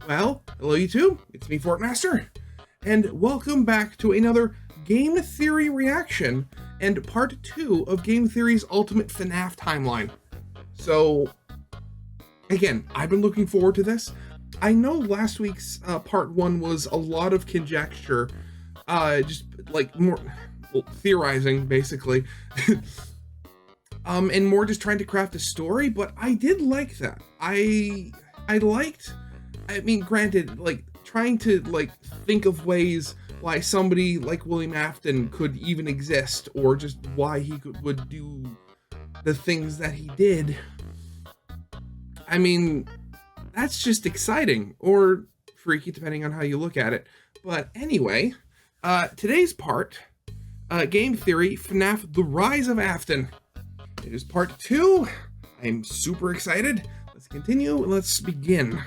Well, hello YouTube, it's me Fortmaster, and welcome back to another Game Theory reaction and part 2 of Game Theory's Ultimate FNAF timeline. So, again, I've been looking forward to this. I know last week's part 1 was a lot of conjecture, just like more theorizing, basically, and more just trying to craft a story, but I did like that. I mean, granted, like, trying to, like, think of ways why somebody like William Afton could even exist, or just why he would do the things that he did. I mean, that's just exciting, or freaky, depending on how you look at it. But anyway, today's part, Game Theory, FNAF, The Rise of Afton. It is part 2. I'm super excited. Let's continue. Let's begin.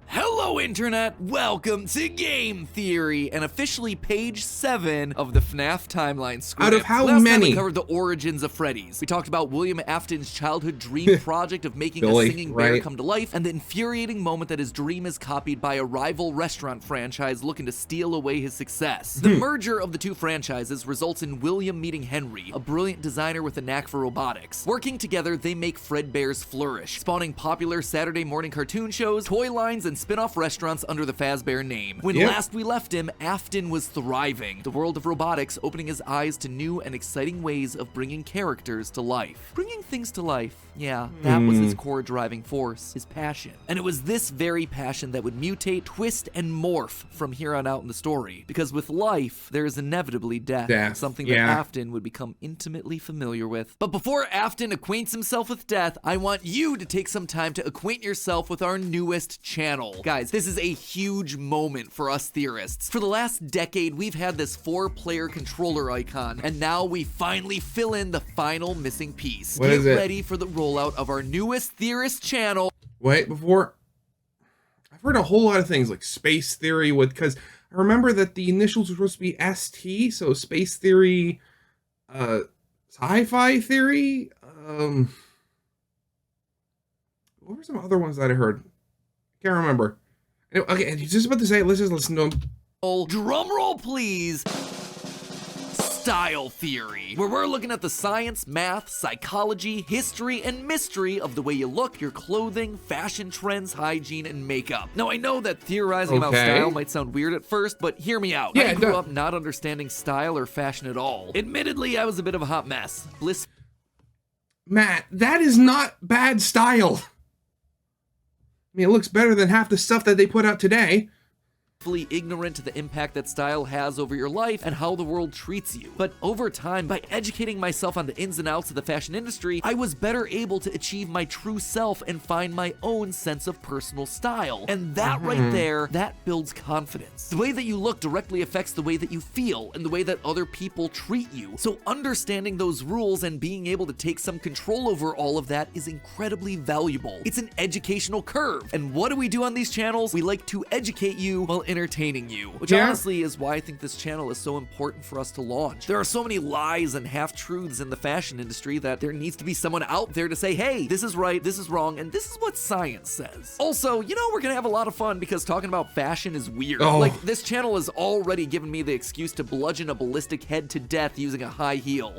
Hello Internet, welcome to Game Theory, and officially page 7 of the FNAF timeline script. Out of how Last many? time we covered the origins of Freddy's. We talked about William Afton's childhood dream project of making Billy, a singing bear right? come to life, and the infuriating moment that his dream is copied by a rival restaurant franchise looking to steal away his success. The merger of the two franchises results in William meeting Henry, a brilliant designer with a knack for robotics. Working together, they make Fredbears flourish, spawning popular Saturday morning cartoon shows, toy lines, and spin-off restaurants under the Fazbear name. When last we left him, Afton was thriving, the world of robotics opening his eyes to new and exciting ways of bringing characters to life. Bringing things to life, yeah, that was his core driving force, his passion. And it was this very passion that would mutate, twist, and morph from here on out in the story. Because with life, there is inevitably death. Something that Afton would become intimately familiar with. But before Afton acquaints himself with death, I want you to take some time to acquaint yourself with our newest channel. Guys, this is a huge moment for us theorists. For the last decade, we've had this 4-player controller icon, and now we finally fill in the final missing piece. What is it? Get ready for the rollout of our newest theorist channel. Wait, before... I've heard a whole lot of things, like space theory, because I remember that the initials were supposed to be ST, so space theory, sci-fi theory, what were some other ones that I heard? Can't remember. Okay, he's just about to say it. Let's just listen to him. Drum roll, please. Style theory, where we're looking at the science, math, psychology, history, and mystery of the way you look, your clothing, fashion trends, hygiene, and makeup. Now, I know that theorizing about style might sound weird at first, but hear me out. I grew up not understanding style or fashion at all. Admittedly, I was a bit of a hot mess. Matt, that is not bad style. I mean, it looks better than half the stuff that they put out today. Ignorant to the impact that style has over your life and how the world treats you. But over time, by educating myself on the ins and outs of the fashion industry, I was better able to achieve my true self and find my own sense of personal style. And that right there, that builds confidence. The way that you look directly affects the way that you feel and the way that other people treat you. So understanding those rules and being able to take some control over all of that is incredibly valuable. It's an educational curve. And what do we do on these channels? We like to educate you while entertaining you, which honestly is why I think this channel is so important for us to launch. There are so many lies and half-truths in the fashion industry that there needs to be someone out there to say, hey, this is right, this is wrong, and this is what science says. Also, you know, we're gonna have a lot of fun because talking about fashion is weird. Like, this channel has already given me the excuse to bludgeon a ballistic head to death using a high heel.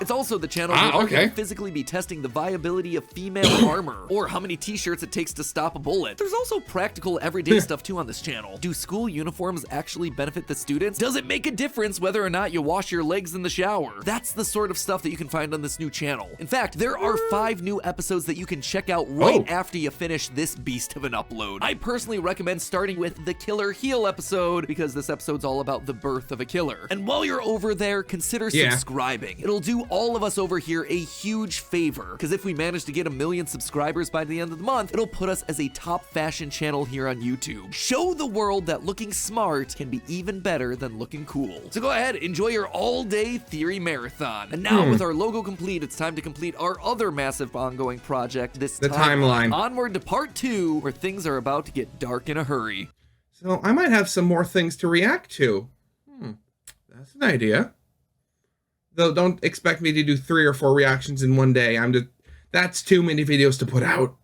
It's also the channel where we're going to physically be testing the viability of female armor, or how many t-shirts it takes to stop a bullet. There's also practical everyday stuff too on this channel. Do school uniforms actually benefit the students? Does it make a difference whether or not you wash your legs in the shower? That's the sort of stuff that you can find on this new channel. In fact, there are 5 new episodes that you can check out right after you finish this beast of an upload. I personally recommend starting with the Killer Heel episode, because this episode's all about the birth of a killer. And while you're over there, consider subscribing. It'll do all of us over here a huge favor, because if we manage to get 1 million subscribers by the end of the month, it'll put us as a top fashion channel here on YouTube. Show the world that looking smart can be even better than looking cool. So go ahead, enjoy your all-day theory marathon. And now with our logo complete, it's time to complete our other massive ongoing project, the timeline. Onward to part 2, where things are about to get dark in a hurry. So I might have some more things to react to. That's an idea. Though don't expect me to do 3 or 4 reactions in one day. That's too many videos to put out.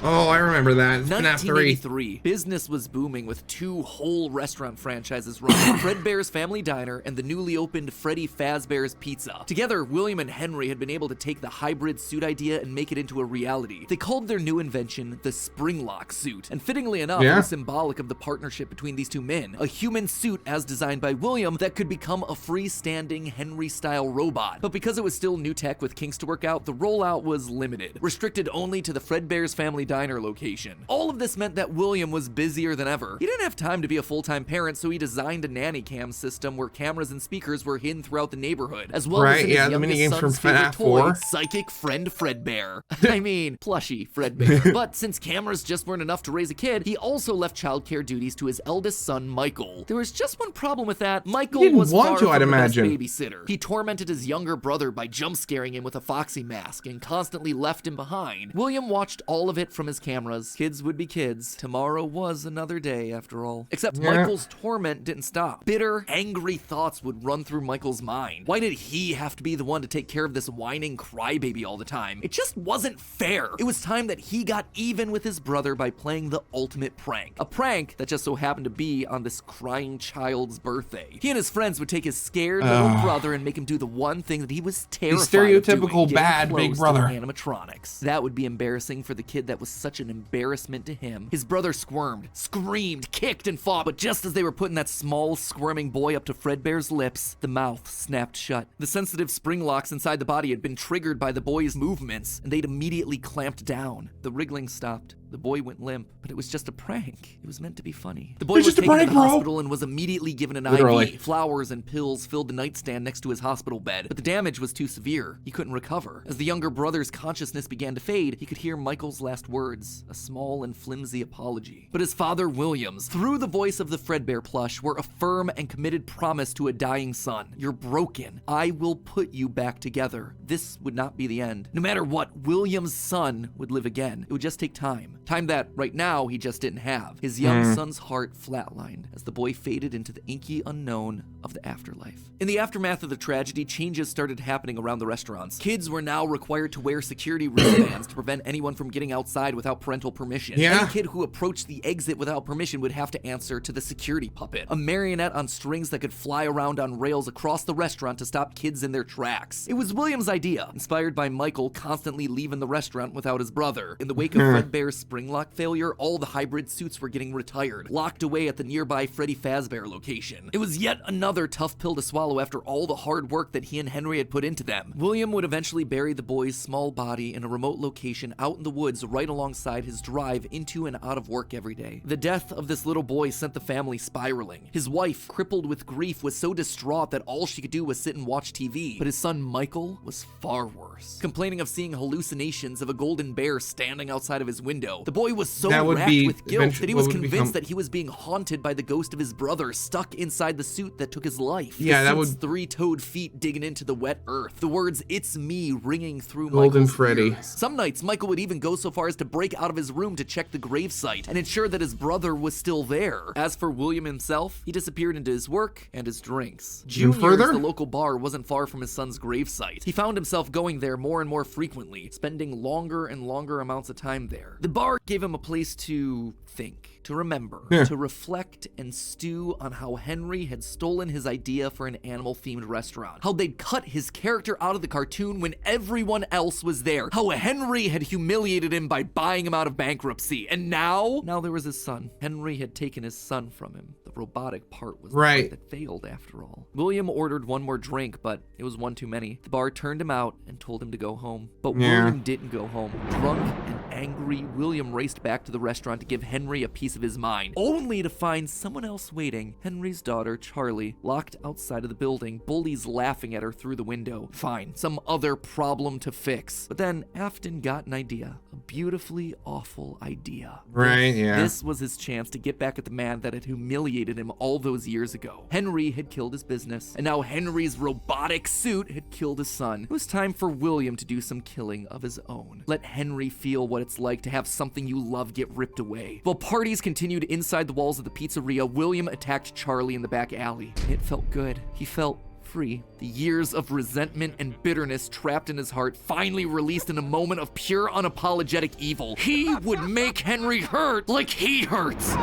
Oh, I remember that. It's FNAF 3. 1983, business was booming with 2 whole restaurant franchises running, Fredbear's Family Diner and the newly opened Freddy Fazbear's Pizza. Together, William and Henry had been able to take the hybrid suit idea and make it into a reality. They called their new invention the Springlock suit, and fittingly enough, it was symbolic of the partnership between these two men. A human suit as designed by William that could become a freestanding Henry-style robot. But because it was still new tech with kinks to work out, the rollout was limited, restricted only to the Fredbear's Family Diner location. All of this meant that William was busier than ever. He didn't have time to be a full-time parent, so he designed a nanny cam system where cameras and speakers were hidden throughout the neighborhood, as well as in his youngest son's favorite toy, Psychic Friend Fredbear. I mean, plushy Fredbear. But since cameras just weren't enough to raise a kid, he also left childcare duties to his eldest son, Michael. There was just one problem with that. Michael was far from the best babysitter. He tormented his younger brother by jump scaring him with a foxy mask and constantly left him behind. William watched all of it from his cameras. Kids would be kids. Tomorrow was another day, after all. Except Michael's torment didn't stop. Bitter, angry thoughts would run through Michael's mind. Why did he have to be the one to take care of this whining crybaby all the time? It just wasn't fair. It was time that he got even with his brother by playing the ultimate prank. A prank that just so happened to be on this crying child's birthday. He and his friends would take his scared little brother and make him do the one thing that he was terrified of doing, stereotypical bad big brother. Animatronics. That would be embarrassing for the kid that was such an embarrassment to him. His brother squirmed, screamed, kicked, and fought, but just as they were putting that small, squirming boy up to Fredbear's lips, the mouth snapped shut. The sensitive spring locks inside the body had been triggered by the boy's movements, and they'd immediately clamped down. The wriggling stopped. The boy went limp, but it was just a prank. It was meant to be funny. The boy was taken to the hospital and was immediately given an IV. Flowers and pills filled the nightstand next to his hospital bed, but the damage was too severe. He couldn't recover. As the younger brother's consciousness began to fade, he could hear Michael's last words, a small and flimsy apology. But his father, Williams, through the voice of the Fredbear plush, were a firm and committed promise to a dying son. You're broken. I will put you back together. This would not be the end. No matter what, William's son would live again. It would just take time. Time that, right now, he just didn't have. His young son's heart flatlined as the boy faded into the inky unknown of the afterlife. In the aftermath of the tragedy, changes started happening around the restaurants. Kids were now required to wear security wristbands to prevent anyone from getting outside without parental permission. Any kid who approached the exit without permission would have to answer to the security puppet, a marionette on strings that could fly around on rails across the restaurant to stop kids in their tracks. It was William's idea, inspired by Michael constantly leaving the restaurant without his brother. In the wake of Fredbear's Springlock failure, all the hybrid suits were getting retired, locked away at the nearby Freddy Fazbear location. It was yet another tough pill to swallow after all the hard work that he and Henry had put into them. William would eventually bury the boy's small body in a remote location out in the woods right alongside his drive into and out of work every day. The death of this little boy sent the family spiraling. His wife, crippled with grief, was so distraught that all she could do was sit and watch TV. But his son Michael was far worse, complaining of seeing hallucinations of a golden bear standing outside of his window. The boy was so racked with guilt that he was convinced that he was being haunted by the ghost of his brother stuck inside the suit that took his life. Yeah, that would... three-toed feet digging into the wet earth. The words, "It's me," ringing through Golden Michael's Freddy. ears. Some nights, Michael would even go so far as to break out of his room to check the gravesite and ensure that his brother was still there. As for William himself, he disappeared into his work and his drinks. Junior's, the local bar, wasn't far from his son's gravesite. He found himself going there more and more frequently, spending longer and longer amounts of time there. The bar gave him a place to think, to remember, to reflect and stew on how Henry had stolen his idea for an animal-themed restaurant, how they'd cut his character out of the cartoon when everyone else was there, how Henry had humiliated him by buying him out of bankruptcy, and now there was his son. Henry had taken his son from him. The robotic part was the part that failed after all. William ordered one more drink, but it was one too many. The bar turned him out and told him to go home. But William didn't go home. Drunk and angry, William raced back to the restaurant to give Henry a piece of his mind, only to find someone else waiting. Henry's daughter, Charlie, locked outside of the building, bullies laughing at her through the window. Fine, some other problem to fix. But then Afton got an idea, a beautifully awful idea. This was his chance to get back at the man that had humiliated him all those years ago. Henry had killed his business, and now Henry's robotic suit had killed his son. It was time for William to do some killing of his own. Let Henry feel what it's like to have something you love get ripped away. While parties continued inside the walls of the pizzeria, William attacked Charlie in the back alley. It felt good. He felt free. The years of resentment and bitterness trapped in his heart finally released in a moment of pure unapologetic evil. He would make Henry hurt like he hurts.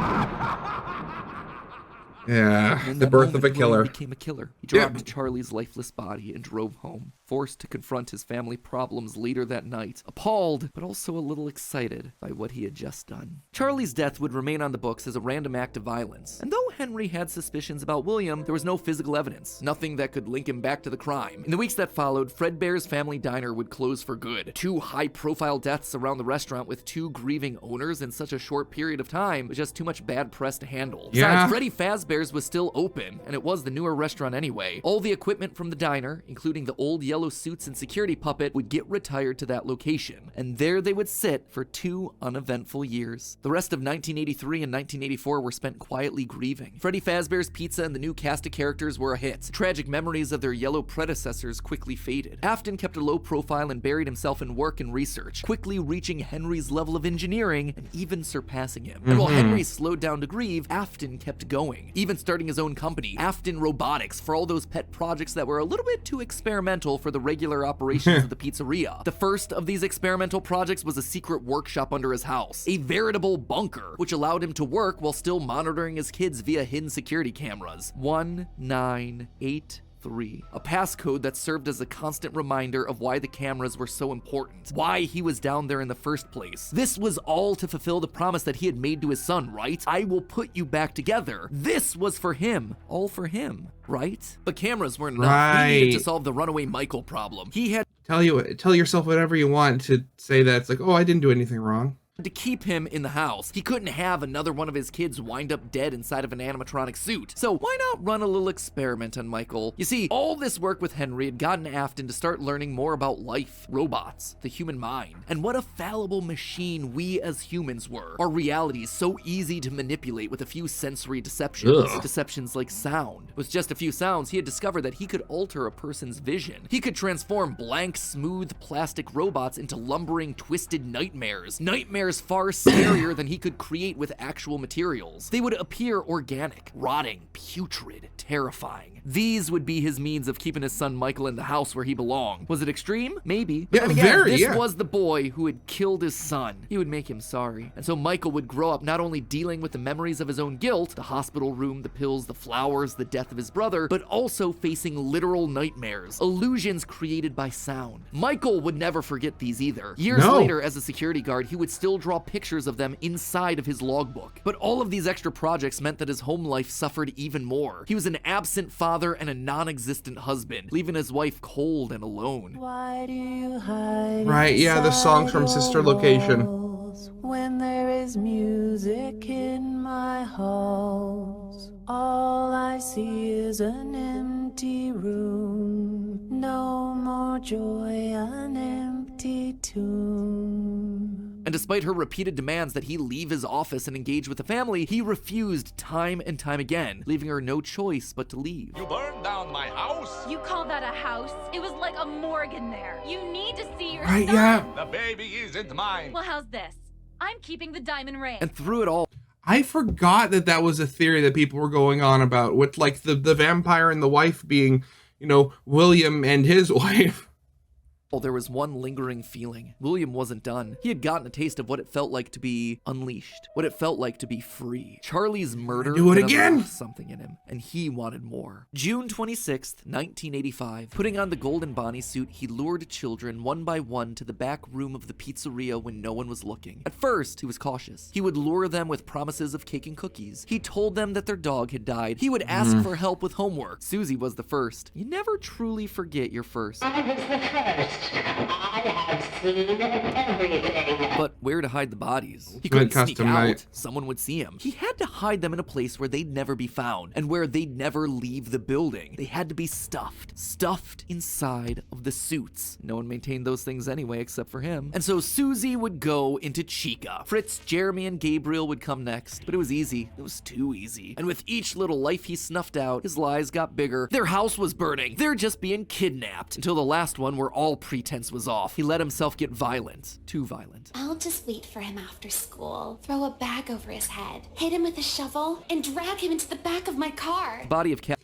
Yeah, the birth of a killer. William became a killer. He dropped Charlie's lifeless body and drove home, forced to confront his family problems later that night, appalled, but also a little excited by what he had just done. Charlie's death would remain on the books as a random act of violence. And though Henry had suspicions about William, there was no physical evidence, nothing that could link him back to the crime. In the weeks that followed, Fredbear's family diner would close for good. 2 high-profile deaths around the restaurant with 2 grieving owners in such a short period of time was just too much bad press to handle. Besides, Freddy Fazbear was still open, and it was the newer restaurant anyway. All the equipment from the diner, including the old yellow suits and security puppet, would get retired to that location, and there they would sit for 2 uneventful years. The rest of 1983 and 1984 were spent quietly grieving. Freddy Fazbear's Pizza and the new cast of characters were a hit. Tragic memories of their yellow predecessors quickly faded. Afton kept a low profile and buried himself in work and research, quickly reaching Henry's level of engineering and even surpassing him. And while Henry slowed down to grieve, Afton kept going, even starting his own company, Afton Robotics, for all those pet projects that were a little bit too experimental for the regular operations of the pizzeria. The first of these experimental projects was a secret workshop under his house, a veritable bunker, which allowed him to work while still monitoring his kids via hidden security cameras. 1983. A passcode that served as a constant reminder of why the cameras were so important, why he was down there in the first place. This was all to fulfill the promise that he had made to his son, right? I will put you back together. This was for him, all for him, right? But cameras weren't enough. He needed to solve the runaway Michael problem. He had tell yourself whatever you want to say that it's like, oh, I didn't do anything wrong. To keep him in the house. He couldn't have another one of his kids wind up dead inside of an animatronic suit. So why not run a little experiment on Michael? You see, all this work with Henry had gotten Afton to start learning more about life, robots, the human mind, and what a fallible machine we as humans were. Our reality is so easy to manipulate with a few sensory deceptions. Deceptions like sound. With just a few sounds, he had discovered that he could alter a person's vision. He could transform blank, smooth plastic robots into lumbering, twisted nightmares. Nightmares far scarier than he could create with actual materials. They would appear organic, rotting, putrid, terrifying. These would be his means of keeping his son Michael in the house where he belonged. Was it extreme? Maybe. But then again, this was the boy who had killed his son. He would make him sorry. And so Michael would grow up not only dealing with the memories of his own guilt, the hospital room, the pills, the flowers, the death of his brother, but also facing literal nightmares, illusions created by sound. Michael would never forget these either. Years later, as a security guard, he would still draw pictures of them inside of his logbook. But all of these extra projects meant that his home life suffered even more. He was an absent father and a non-existent husband, leaving his wife cold and alone. Why do you hide the songs from Sister Location. When there is music in my halls, all I see is an empty room. No more joy, an empty tomb. And despite her repeated demands that he leave his office and engage with the family, he refused time and time again, leaving her no choice but to leave. You burned down my house? You call that a house? It was like a morgue in there. You need to see your Right, son. yeah. The baby isn't mine. Well, how's this? I'm keeping the diamond ring. And through it all, I forgot that was a theory that people were going on about, with like the vampire and the wife being, William and his wife. there was one lingering feeling. William wasn't done. He had gotten a taste of what it felt like to be unleashed, what it felt like to be free. Charlie's murder Do it had again. unlocked something in him, and he wanted more. June 26th, 1985. Putting on the golden Bonnie suit, he lured children one by one to the back room of the pizzeria when no one was looking. At first, he was cautious. He would lure them with promises of cake and cookies. He told them that their dog had died. He would ask for help with homework. Susie was the first. You never truly forget your first. I was the first. I have seen everything. But where to hide the bodies? He Good couldn't sneak custom out. night. Someone would see him. He had to hide them in a place where they'd never be found and where they'd never leave the building. They had to be stuffed inside of the suits. No one maintained those things anyway except for him. And so Susie would go into Chica. Fritz, Jeremy, and Gabriel would come next. But it was easy. It was too easy. And with each little life he snuffed out, his lies got bigger. Their house was burning. They're just being kidnapped. Until the last one where all pretense was off. He let himself get violent. Too violent. I'll just wait for him after school, throw a bag over his head, hit him with a shovel, and drag him into the back of my car. Body of Cat.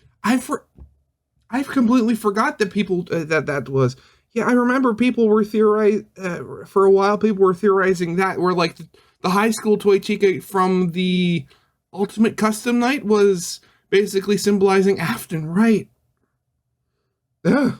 I've completely forgot that people that was. Yeah, I remember people were for a while. People were theorizing that where like the high school toy chica from the Ultimate Custom Night was basically symbolizing Afton, right? Ugh.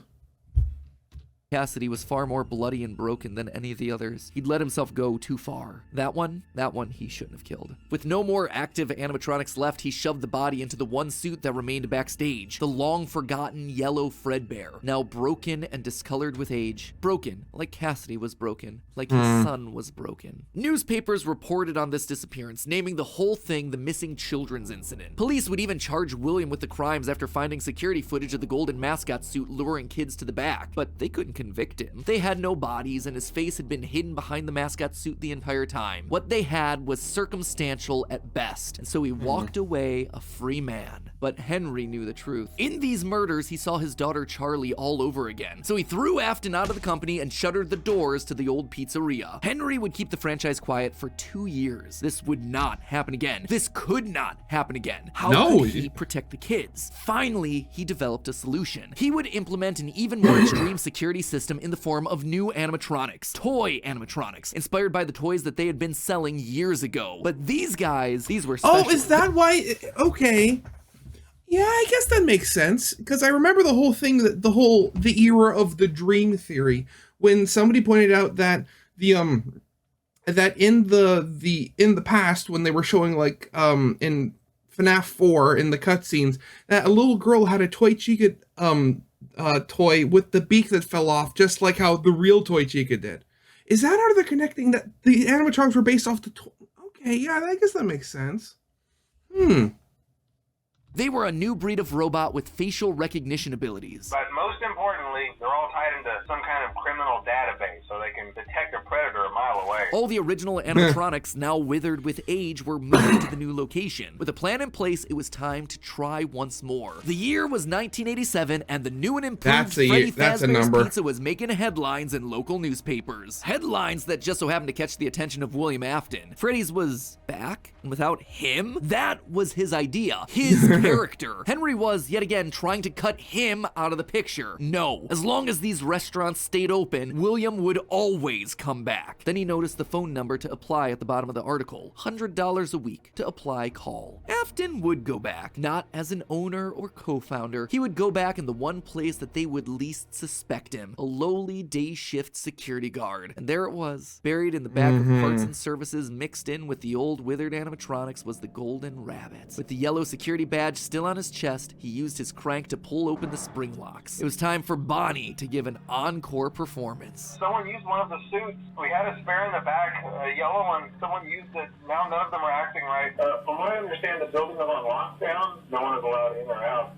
Cassidy was far more bloody and broken than any of the others. He'd let himself go too far. That one he shouldn't have killed. With no more active animatronics left, he shoved the body into the one suit that remained backstage. The long-forgotten yellow Fredbear, now broken and discolored with age. Broken, like Cassidy was broken, like his son was broken. Newspapers reported on this disappearance, naming the whole thing the missing children's incident. Police would even charge William with the crimes after finding security footage of the golden mascot suit luring kids to the back, but they couldn't convict him. They had no bodies, and his face had been hidden behind the mascot suit the entire time. What they had was circumstantial at best, and so he walked away a free man. But Henry knew the truth. In these murders, he saw his daughter Charlie all over again, so he threw Afton out of the company and shuttered the doors to the old pizzeria. Henry would keep the franchise quiet for 2 years. This would not happen again. This could not happen again. How could he protect the kids? Finally, he developed a solution. He would implement an even more extreme security system in the form of new animatronics, toy animatronics, inspired by the toys that they had been selling years ago. But these guys, these were special. Oh, is that why? Okay. Yeah, I guess that makes sense, because I remember the whole thing, the era of the dream theory, when somebody pointed out that that in the past, when they were showing like in FNAF 4 in the cutscenes, that a little girl had a toy chica toy with the beak that fell off, just like how the real toy chica did. Is that how they're connecting that the animatronics were based off the toy? Okay, yeah, I guess that makes sense. They were a new breed of robot with facial recognition abilities. But most importantly, they're all tied into some kind of criminal database, so they can detect a predator a mile away. All the original animatronics, now withered with age, were moved to the new location. With a plan in place, it was time to try once more. The year was 1987, and the new and improved Freddy Fazbear's Pizza was making headlines in local newspapers. Headlines that just so happened to catch the attention of William Afton. Freddy's was back, and without him, that was his idea. His character. Henry was, yet again, trying to cut him out of the picture. No. As long as these restaurants stayed open, William would always come back. Then he noticed the phone number to apply at the bottom of the article. $100 a week to apply, call. Afton would go back, not as an owner or co-founder. He would go back in the one place that they would least suspect him, a lowly day shift security guard. And there it was, buried in the back of parts and services, mixed in with the old withered animatronics, was the golden rabbit. With the yellow security badge still on his chest, he used his crank to pull open the spring locks. It was time for Bonnie to give an encore performance. Someone used one of the suits. We had a spare in the back, a yellow one. Someone used it. Now none of them are acting right. From what I understand, the building is on lockdown. No one is allowed in or out,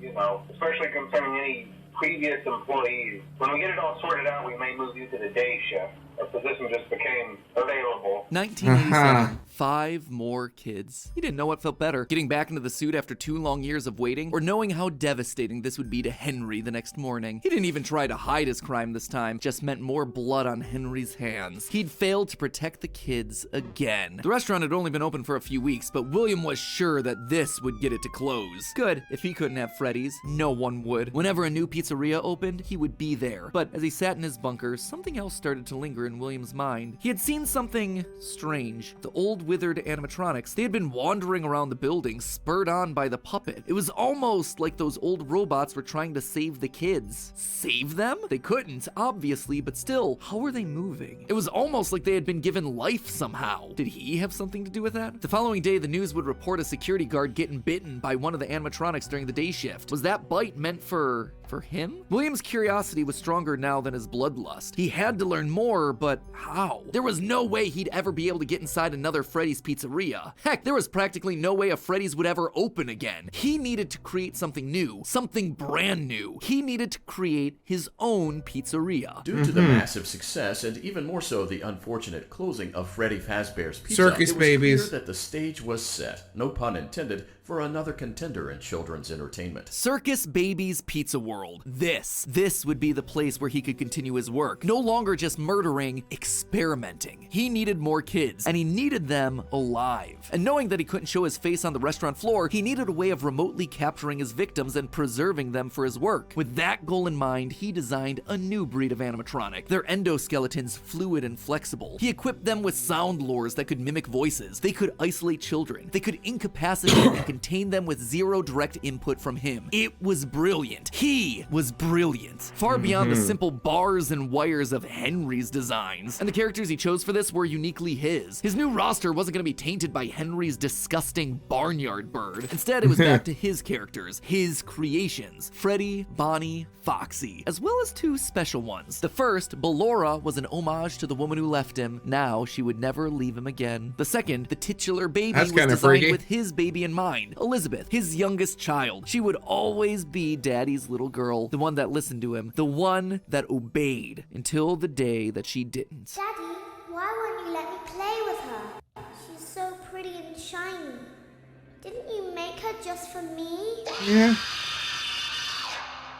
especially concerning any previous employees. When we get it all sorted out, we may move you to the day shift. A position just became available. 1987, 5 more kids. He didn't know what felt better, getting back into the suit after 2 long years of waiting, or knowing how devastating this would be to Henry the next morning. He didn't even try to hide his crime this time, just meant more blood on Henry's hands. He'd failed to protect the kids again. The restaurant had only been open for a few weeks, but William was sure that this would get it to close. Good, if he couldn't have Freddy's, no one would. Whenever a new pizzeria opened, he would be there. But as he sat in his bunker, something else started to linger in William's mind. He had seen something strange. The old withered animatronics, they had been wandering around the building, spurred on by the puppet. It was almost like those old robots were trying to save the kids. Save them? They couldn't, obviously, but still, how were they moving? It was almost like they had been given life somehow. Did he have something to do with that? The following day, the news would report a security guard getting bitten by one of the animatronics during the day shift. Was that bite meant for him? William's curiosity was stronger now than his bloodlust. He had to learn more, but how? There was no way he'd ever be able to get inside another Freddy's pizzeria. Heck, there was practically no way a Freddy's would ever open again. He needed to create something new, something brand new. He needed to create his own pizzeria. Due to the massive success, and even more so the unfortunate closing of Freddy Fazbear's Pizza, Circus it was babies. clear that the stage was set. No pun intended. for another contender in children's entertainment. Circus Baby's Pizza World. This would be the place where he could continue his work. No longer just murdering, experimenting. He needed more kids, and he needed them alive. And knowing that he couldn't show his face on the restaurant floor, he needed a way of remotely capturing his victims and preserving them for his work. With that goal in mind, he designed a new breed of animatronic. Their endoskeletons fluid and flexible. He equipped them with sound lures that could mimic voices. They could isolate children. They could incapacitate and contain them with zero direct input from him. It was brilliant. He was brilliant. Far beyond the simple bars and wires of Henry's designs. And the characters he chose for this were uniquely his. His new roster wasn't going to be tainted by Henry's disgusting barnyard bird. Instead, it was back to his characters, his creations, Freddy, Bonnie, Foxy, as well as two special ones. The first, Ballora, was an homage to the woman who left him. Now she would never leave him again. The second, the titular baby, was designed freaky. with his baby in mind. Elizabeth, his youngest child. She would always be Daddy's little girl, the one that listened to him, the one that obeyed, until the day that she didn't. Daddy, why won't you let me play with her? She's so pretty and shiny. Didn't you make her just for me? Yeah.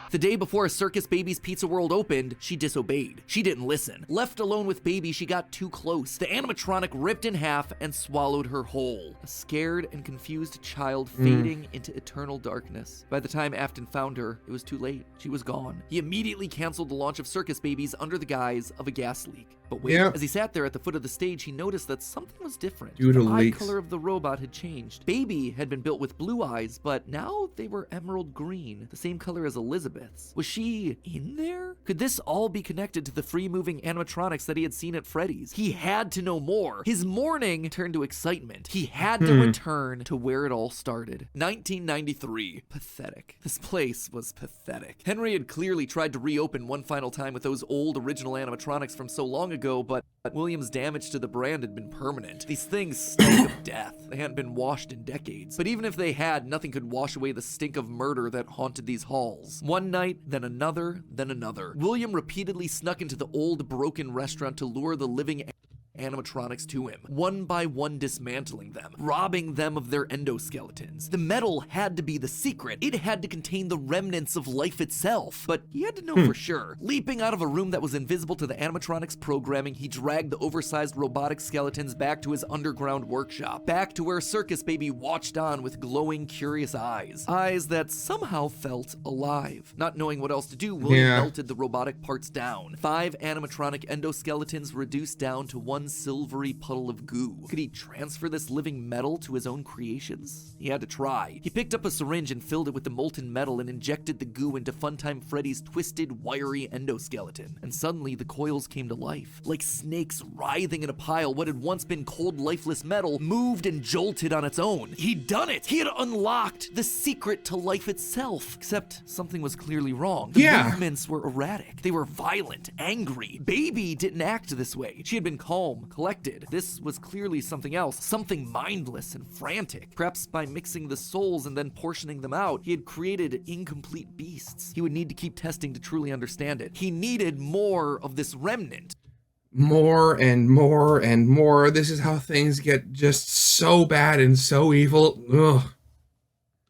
The day before Circus Baby's Pizza World opened, she disobeyed. She didn't listen. Left alone with Baby, she got too close. The animatronic ripped in half and swallowed her whole. A scared and confused child fading into eternal darkness. By the time Afton found her, it was too late. She was gone. He immediately canceled the launch of Circus Babies under the guise of a gas leak. But wait, as he sat there at the foot of the stage, he noticed that something was different. Due to the eye leaks. color of the robot had changed. Baby had been built with blue eyes, but now they were emerald green, the same color as Elizabeth's. Was she in there? Could this all be connected to the free-moving animatronics that he had seen at Freddy's? He had to know more. His mourning turned to excitement. He had to return to where it all started. 1993. Pathetic. This place was pathetic. Henry had clearly tried to reopen one final time with those old original animatronics from so long ago, but William's damage to the brand had been permanent. These things stank of death. They hadn't been washed in decades. But even if they had, nothing could wash away the stink of murder that haunted these halls. One night, then another, then another. William repeatedly snuck into the old broken restaurant to lure the living animatronics to him, one by one dismantling them, robbing them of their endoskeletons. The metal had to be the secret. It had to contain the remnants of life itself. But he had to know for sure. Leaping out of a room that was invisible to the animatronics programming, he dragged the oversized robotic skeletons back to his underground workshop, back to where Circus Baby watched on with glowing, curious eyes. Eyes that somehow felt alive. Not knowing what else to do, William melted the robotic parts down. 5 animatronic endoskeletons reduced down to one silvery puddle of goo. Could he transfer this living metal to his own creations? He had to try. He picked up a syringe and filled it with the molten metal and injected the goo into Funtime Freddy's twisted, wiry endoskeleton. And suddenly the coils came to life. Like snakes writhing in a pile, what had once been cold, lifeless metal moved and jolted on its own. He'd done it! He had unlocked the secret to life itself. Except something was clearly wrong. The movements were erratic. They were violent, angry. Baby didn't act this way. She had been calm, collected. This was clearly something else, something mindless and frantic. Perhaps by mixing the souls and then portioning them out, he had created incomplete beasts. He would need to keep testing to truly understand it. He needed more of this remnant. More and more and more. This is how things get just so bad and so evil. Ugh.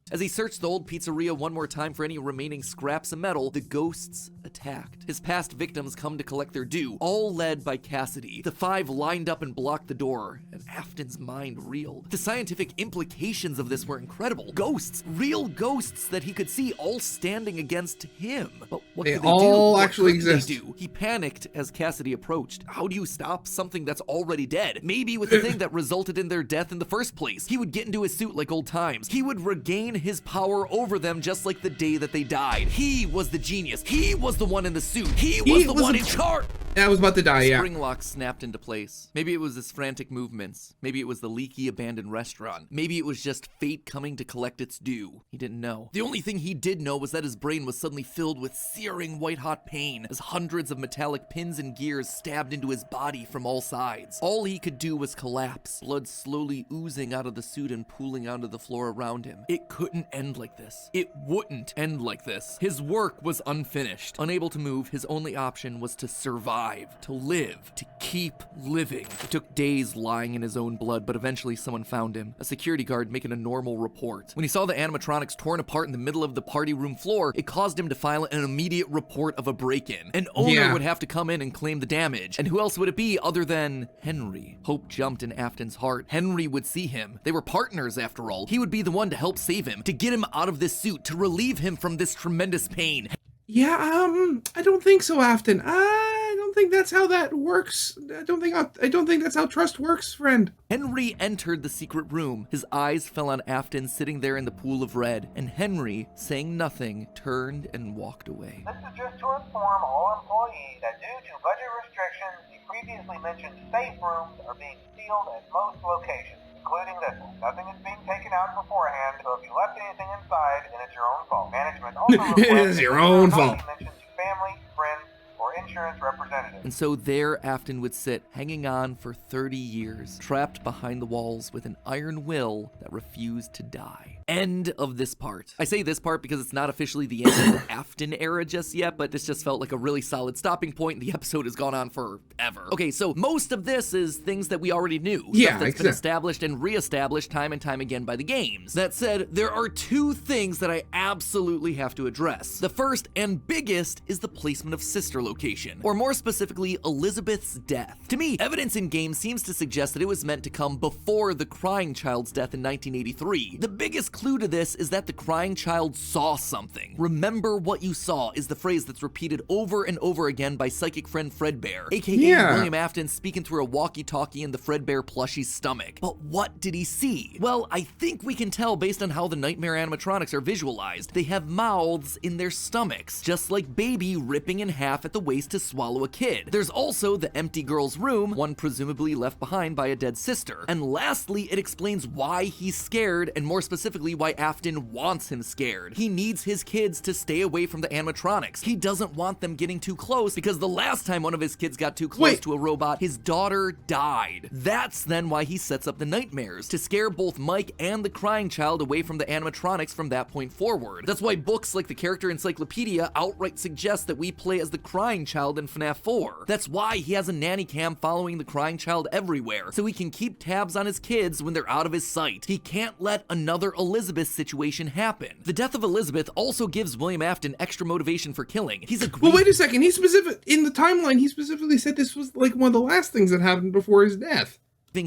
As he searched the old pizzeria one more time for any remaining scraps of metal, the ghosts attacked. His past victims come to collect their due, all led by Cassidy. The 5 lined up and blocked the door, and Afton's mind reeled. The scientific implications of this were incredible. Ghosts, real ghosts that he could see, all standing against him. But what could they do? All actually exist. He panicked as Cassidy approached. How do you stop something that's already dead? Maybe with the thing that resulted in their death in the first place. He would get into his suit like old times. He would regain his power over them just like the day that they died. He was the genius. He was the one in the suit. He was the one in charge. I was about to die, yeah. Spring lock snapped into place. Maybe it was his frantic movements. Maybe it was the leaky abandoned restaurant. Maybe it was just fate coming to collect its due. He didn't know. The only thing he did know was that his brain was suddenly filled with searing white-hot pain as hundreds of metallic pins and gears stabbed into his body from all sides. All he could do was collapse, blood slowly oozing out of the suit and pooling onto the floor around him. It couldn't end like this. It wouldn't end like this. His work was unfinished. Unable to move, his only option was to survive. survive, to live, to keep living. It took days lying in his own blood, but eventually someone found him, a security guard making a normal report. When he saw the animatronics torn apart in the middle of the party room floor, it caused him to file an immediate report of a break-in. An owner would have to come in and claim the damage, and who else would it be other than Henry? Hope jumped in Afton's heart. Henry would see him. They were partners after all. He would be the one to help save him, to get him out of this suit, to relieve him from this tremendous pain. Yeah, I don't think so, Afton. I don't think that's how that works. I don't think that's how trust works, friend. Henry entered the secret room. His eyes fell on Afton sitting there in the pool of red, and Henry, saying nothing, turned and walked away. This is just to inform all employees that due to budget restrictions, the previously mentioned safe rooms are being sealed at most locations, including this one. Nothing is being taken out beforehand, so if you left anything inside, then it's your own fault. Management also it is your own fault. Mentioned to family, friends, or insurance representatives. And so there Afton would sit, hanging on for 30 years, trapped behind the walls with an iron will that refused to die. End of this part. I say this part because it's not officially the end of the Afton era just yet, but this just felt like a really solid stopping point, and the episode has gone on forever. Okay, so most of this is things that we already knew. Stuff that's been established and re-established time and time again by the games. That said, there are two things that I absolutely have to address. The first and biggest is the placement of sister location, or more specifically, Elizabeth's death. To me, evidence in game seems to suggest that it was meant to come before the crying child's death in 1983. The biggest clue to this is that the crying child saw something. Remember what you saw is the phrase that's repeated over and over again by psychic friend Fredbear, aka William Afton speaking through a walkie-talkie in the Fredbear plushie's stomach. But what did he see? Well, I think we can tell based on how the nightmare animatronics are visualized. They have mouths in their stomachs, just like Baby ripping in half at the waist to swallow a kid. There's also the empty girl's room, one presumably left behind by a dead sister. And lastly, it explains why he's scared, and more specifically why Afton wants him scared. He needs his kids to stay away from the animatronics. He doesn't want them getting too close, because the last time one of his kids got too close to a robot, his daughter died. That's then why he sets up the nightmares, to scare both Mike and the crying child away from the animatronics from that point forward. That's why books like the Character Encyclopedia outright suggest that we play as the crying child in FNAF 4. That's why he has a nanny cam following the crying child everywhere, so he can keep tabs on his kids when they're out of his sight. He can't let another Elizabeth situation happen. The death of Elizabeth also gives William Afton extra motivation for killing. He's agreed. Well, wait a second. In the timeline, he specifically said this was like one of the last things that happened before his death.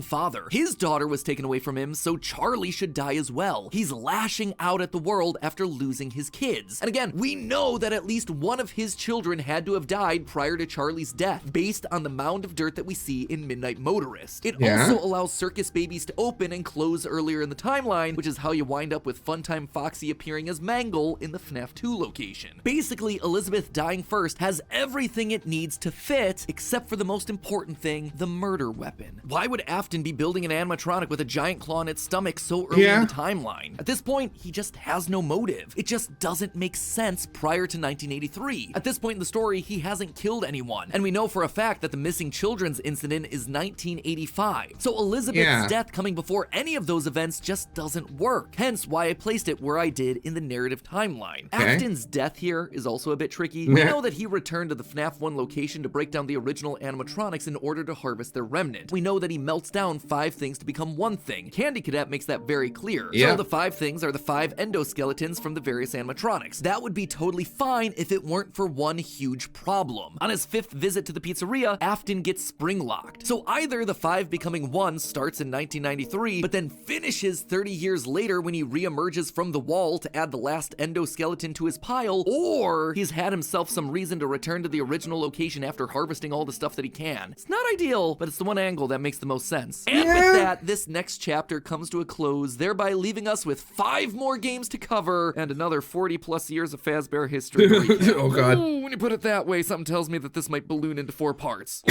Father. His daughter was taken away from him, so Charlie should die as well. He's lashing out at the world after losing his kids. And again, we know that at least one of his children had to have died prior to Charlie's death, based on the mound of dirt that we see in Midnight Motorist. It also allows circus babies to open and close earlier in the timeline, which is how you wind up with Funtime Foxy appearing as Mangle in the FNAF 2 location. Basically, Elizabeth dying first has everything it needs to fit, except for the most important thing, the murder weapon. Why would Afton be building an animatronic with a giant claw in its stomach so early in the timeline? At this point, he just has no motive. It just doesn't make sense prior to 1983. At this point in the story, he hasn't killed anyone, and we know for a fact that the missing children's incident is 1985. So Elizabeth's death coming before any of those events just doesn't work. Hence why I placed it where I did in the narrative timeline. Afton's death here is also a bit tricky. We know that he returned to the FNAF 1 location to break down the original animatronics in order to harvest their remnant. We know that he melts down 5 things to become one thing. Candy Cadet makes that very clear. So the 5 things are the 5 endoskeletons from the various animatronics. That would be totally fine if it weren't for one huge problem. On his 5th visit to the pizzeria, Afton gets spring locked. So either the 5 becoming 1 starts in 1993, but then finishes 30 years later when he reemerges from the wall to add the last endoskeleton to his pile, or he's had himself some reason to return to the original location after harvesting all the stuff that he can. It's not ideal, but it's the one angle that makes the most sense. And with that, this next chapter comes to a close, thereby leaving us with 5 more games to cover and another 40 plus years of Fazbear history. Oh god. Ooh, when you put it that way, something tells me that this might balloon into 4 parts.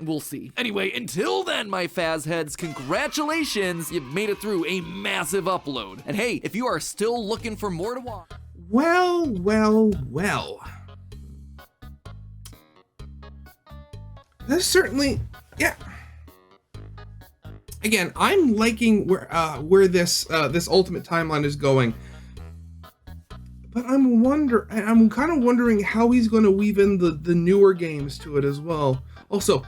We'll see. Anyway, until then, my Faz heads, congratulations, you've made it through a massive upload. And hey, if you are still looking for more to watch, well. That's certainly, Again, I'm liking where this ultimate timeline is going. But I'm kind of wondering how he's going to weave in the newer games to it as well. Also,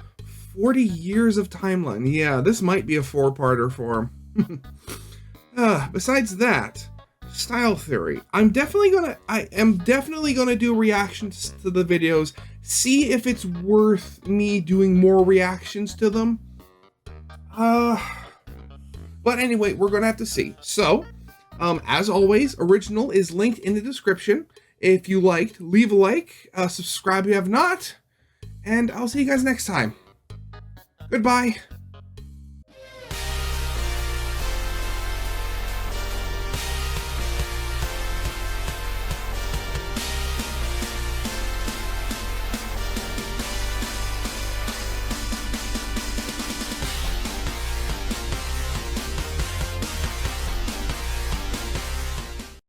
40 years of timeline. Yeah, this might be a 4-parter for him. Besides that, style theory. I am definitely gonna do reactions to the videos, see if it's worth me doing more reactions to them. But anyway, we're gonna have to see. So, as always, original is linked in the description. If you liked, leave a like, subscribe if you have not, and I'll see you guys next time. Goodbye.